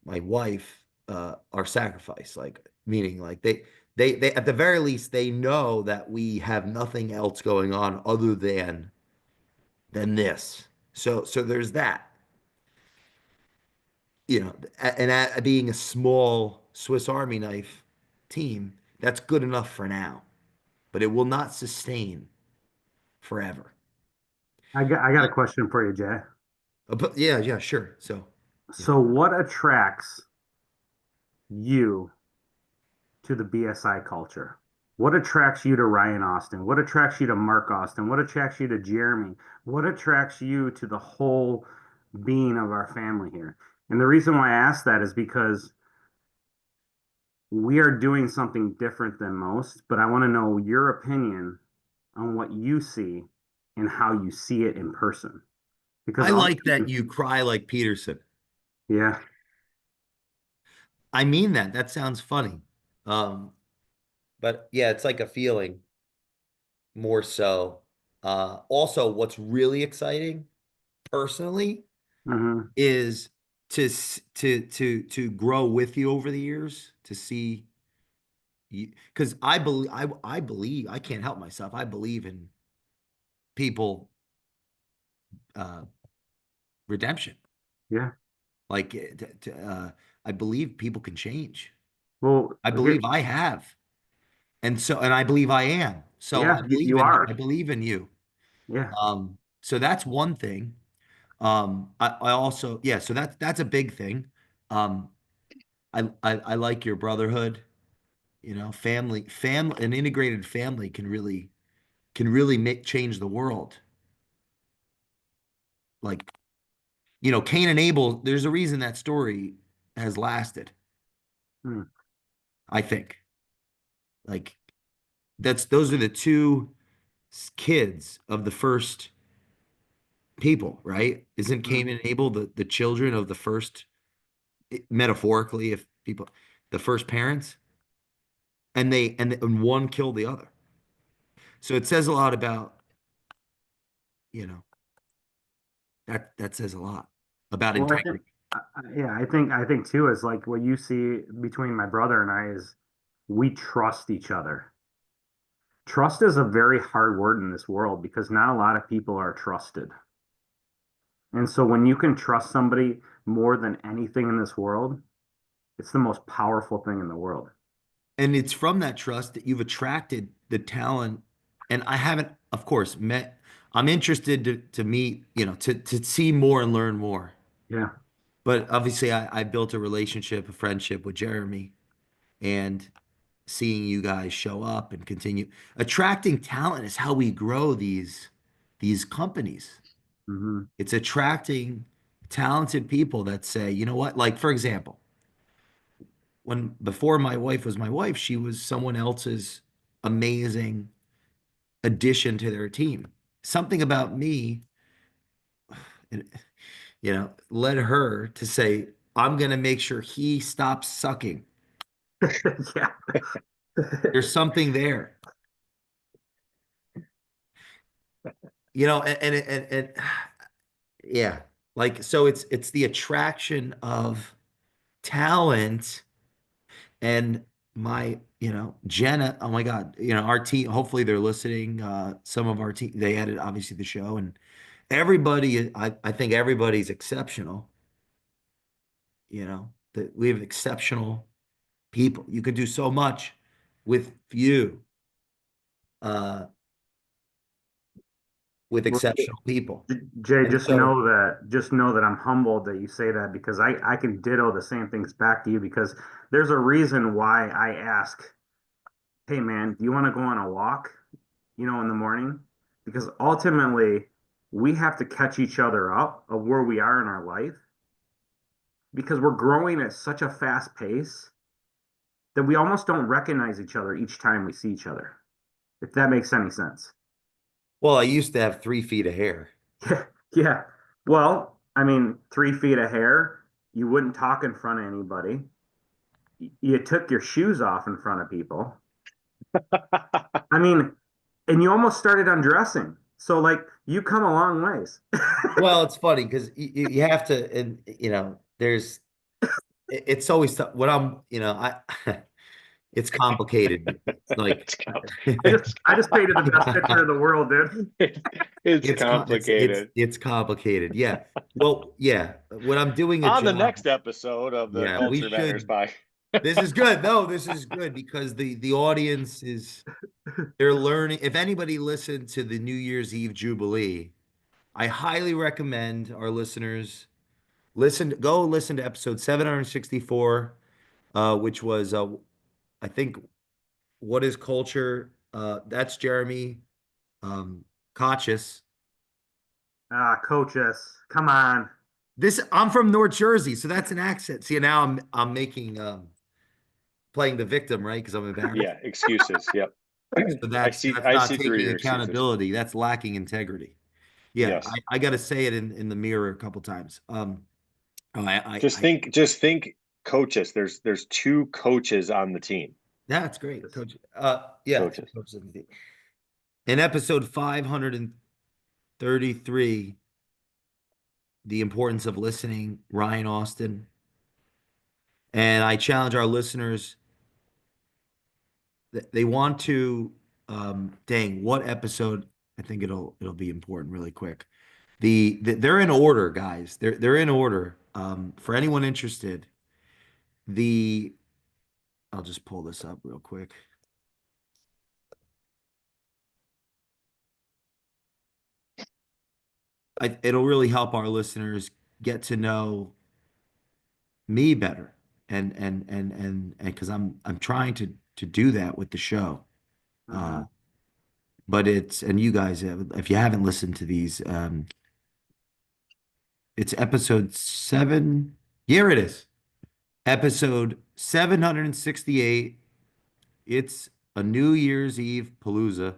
wife, our sacrifice, like meaning like they at the very least they know that we have nothing else going on other than this. So there's that, and being a small Swiss Army knife team, that's good enough for now, but it will not sustain forever. I got a question for you, Jay. But yeah, yeah, sure. So yeah, So what attracts you to the BSI culture? What attracts you to Ryan Austin? What attracts you to Mark Austin? What attracts you to Jeremy? What attracts you to the whole being of our family here? And the reason why I ask that is because we are doing something different than most, but I want to know your opinion on what you see and how you see it in person. Because I like that often, you cry like Peterson. yeah, I mean that. That sounds funny. Um, but yeah, it's like a feeling more so. Also, what's really exciting personally hmm is to grow with you over the years, to see you, because I believe I can't help myself. I believe in people uh redemption. yeah. Like I believe people can change. Well, I here, believe I have. And I believe I am. So yeah, you I are, believe in you. yeah. So that's one thing. I also, yeah, so that's a big thing. Um, I like your brotherhood, an integrated family can really make change the world. Like, Cain and Abel, there's a reason that story has lasted, Hmm. I think. Like those are the two kids of the first people, right? Isn't hmm. Cain and Abel the children of the first, metaphorically, if people, the first parents, and one killed the other. So it says a lot about, you know, that says a lot about Well, I think, integrity. yeah, I think too is like what you see between my brother and I is we trust each other. Trust is a very hard word in this world because not a lot of people are trusted. And so when you can trust somebody more than anything in this world, it's the most powerful thing in the world. And it's from that trust that you've attracted the talent. And I haven't, of course, met. I'm interested to meet, to see more and learn more. Yeah. But obviously, I built a relationship, a friendship with Jeremy, and seeing you guys show up and continue attracting talent is how we grow these companies. hmm It's attracting talented people that say, you know what? Like, for example, when before my wife was my wife, she was someone else's amazing, addition to their team. Something about me, led her to say, I'm going to make sure he stops sucking. Yeah. There's something there, and yeah, like, so it's the attraction of talent. And Jenna, oh my God, our team, hopefully they're listening. Some of our team, they edit obviously the show, and everybody, I think everybody's exceptional, that we have exceptional people. You could do so much with few, uh, with Well, exceptional people. Jay, And so, just know that I'm humbled that you say that, because I can ditto the same things back to you, because there's a reason why I ask, hey man, do you want to go on a walk, in the morning? Because ultimately we have to catch each other up of where we are in our life, because we're growing at such a fast pace that we almost don't recognize each other each time we see each other, if that makes any sense. well, I used to have 3 feet of hair. Yeah, yeah. Well, I mean, 3 feet of hair, you wouldn't talk in front of anybody. You took your shoes off in front of people. I mean, and you almost started undressing. So, like, you come a long ways. Well, it's funny because you have to, and there's, it's always tough when I it's complicated. It's like It's I just it's I just painted the best picture of the world, dude. it's it's complicated. it's complicated. Yeah. Well, yeah. When I'm doing a On the job, next episode of the yeah, we Culture Matters should. by This is good. No, this is good because the audience is, they're learning. If anybody listened to the New Year's Eve Jubilee, I highly recommend our listeners go listen to episode 764, which was I think, what is culture? That's Jeremy Kochis. Ah, coaches, come on. I'm from North Jersey, so that's an accent. See, now I'm making playing the victim, right? Because I'm embarrassed. yeah, excuses. Yep. So I that's see that's I not see through taking your excuses. accountability. That's lacking integrity. Yeah, Yes. I got to say it in the mirror a couple times. Oh, Just think coaches. There's two coaches on the team. yeah, that's great, Just coach. Yeah, Coaches. in episode 533, the importance of listening, Ryan Austin, and I challenge our listeners. They want to, dang, what episode? I think it'll be important really quick. They're in order, guys. They're in order. For anyone interested, the I'll just pull this up real quick. It'll really help our listeners get to know me better, and because I'm trying to do that with the show. Uh, mhm. but and you guys, if you haven't listened to these, it's episode 7. Here it is. Episode 768. It's a New Year's Eve palooza.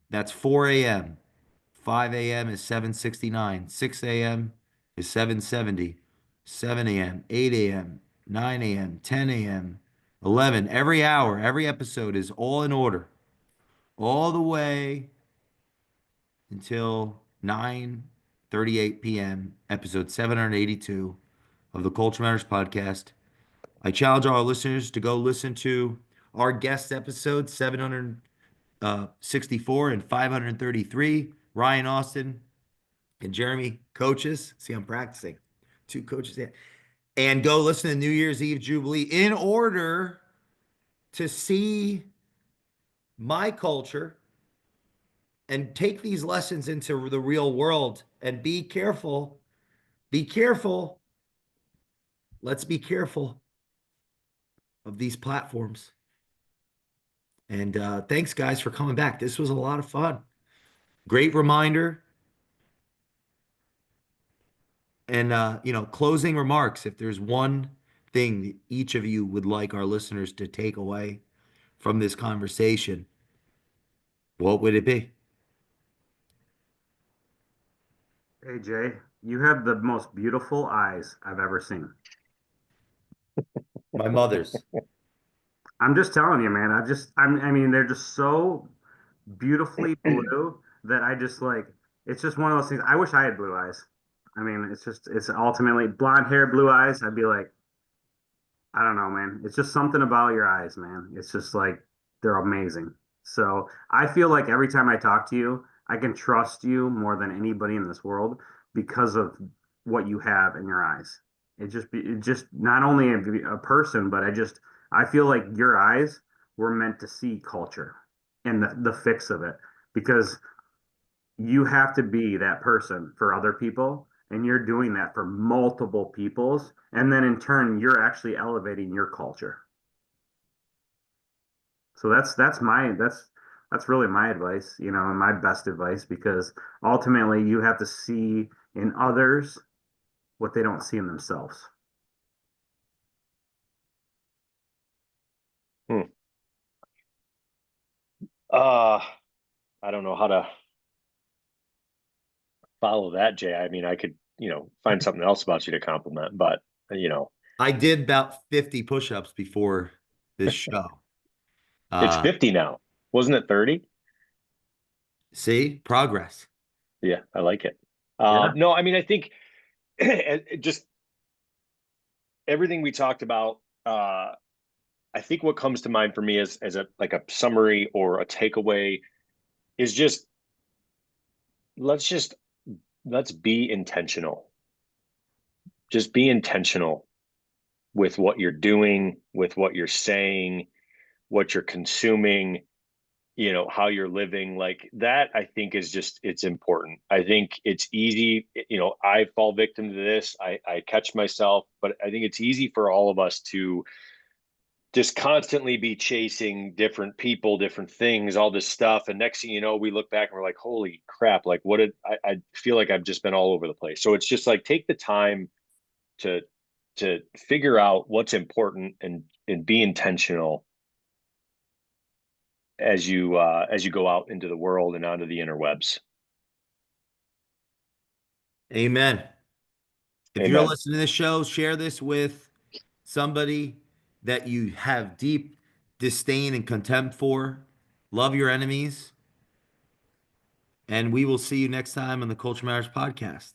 That's 4 a.m. 5 a.m. is 769. 6 a.m. is 770. 7 a.m., 8 a.m., 9 a.m., 10 a.m., 11. Every hour, every episode is all in order, all the way until 9:38 p.m., episode 782 of the Culture Matters podcast. I challenge our listeners to go listen to our guest episode 764 and 533. Ryan Austin and Jeremy Kochis. See, I'm practicing. 2 coaches. Yeah. And go listen to New Year's Eve Jubilee in order to see my culture and take these lessons into the real world and be careful. Be careful. Let's be careful of these platforms. And thanks, guys, for coming back. This was a lot of fun. Great reminder. And, closing remarks. If there's one thing that each of you would like our listeners to take away from this conversation, What would it be? Hey Jay, you have the most beautiful eyes I've ever seen. My mother's. I'm just telling you, man. I mean, they're just so beautifully blue that I just like, it's just one of those things. I wish I had blue eyes. I mean, it's ultimately blonde hair, blue eyes. I'd be like, I don't know, man. It's just something about your eyes, man. It's just like they're amazing. So I feel like every time I talk to you, I can trust you more than anybody in this world because of what you have in your eyes. It just not only a person, but I feel like your eyes were meant to see culture and the fix of it because you have to be that person for other people and you're doing that for multiple peoples and then in turn you're actually elevating your culture. So that's really my advice, you know, and my best advice because ultimately you have to see in others what they don't see in themselves. Hmm. Uh, I don't know how to follow that, Jay. I mean, I could, find something else about you to compliment, but you know, I did about 50 push-ups before this show. it's Uh, 50 now. Wasn't it 30? See, progress. Yeah, I like it. Yeah. No, I mean, I think just everything we talked about, I think what comes to mind for me as a like a summary or a takeaway is let's just let's be intentional. Just be intentional with what you're doing, with what you're saying, what you're consuming, how you're living. Like that, I think is just, it's important. I think it's easy, I fall victim to this. I catch myself, but I think it's easy for all of us to just constantly be chasing different people, different things, all this stuff. And next thing you know, we look back and we're like, holy crap, like what did I feel like I've just been all over the place. So it's just like take the time to figure out what's important and be intentional as you go out into the world and onto the interwebs. Amen. If you're Amen. listening to this show, share this with somebody that you have deep disdain and contempt for. Love your enemies. And we will see you next time on the Culture Matters podcast.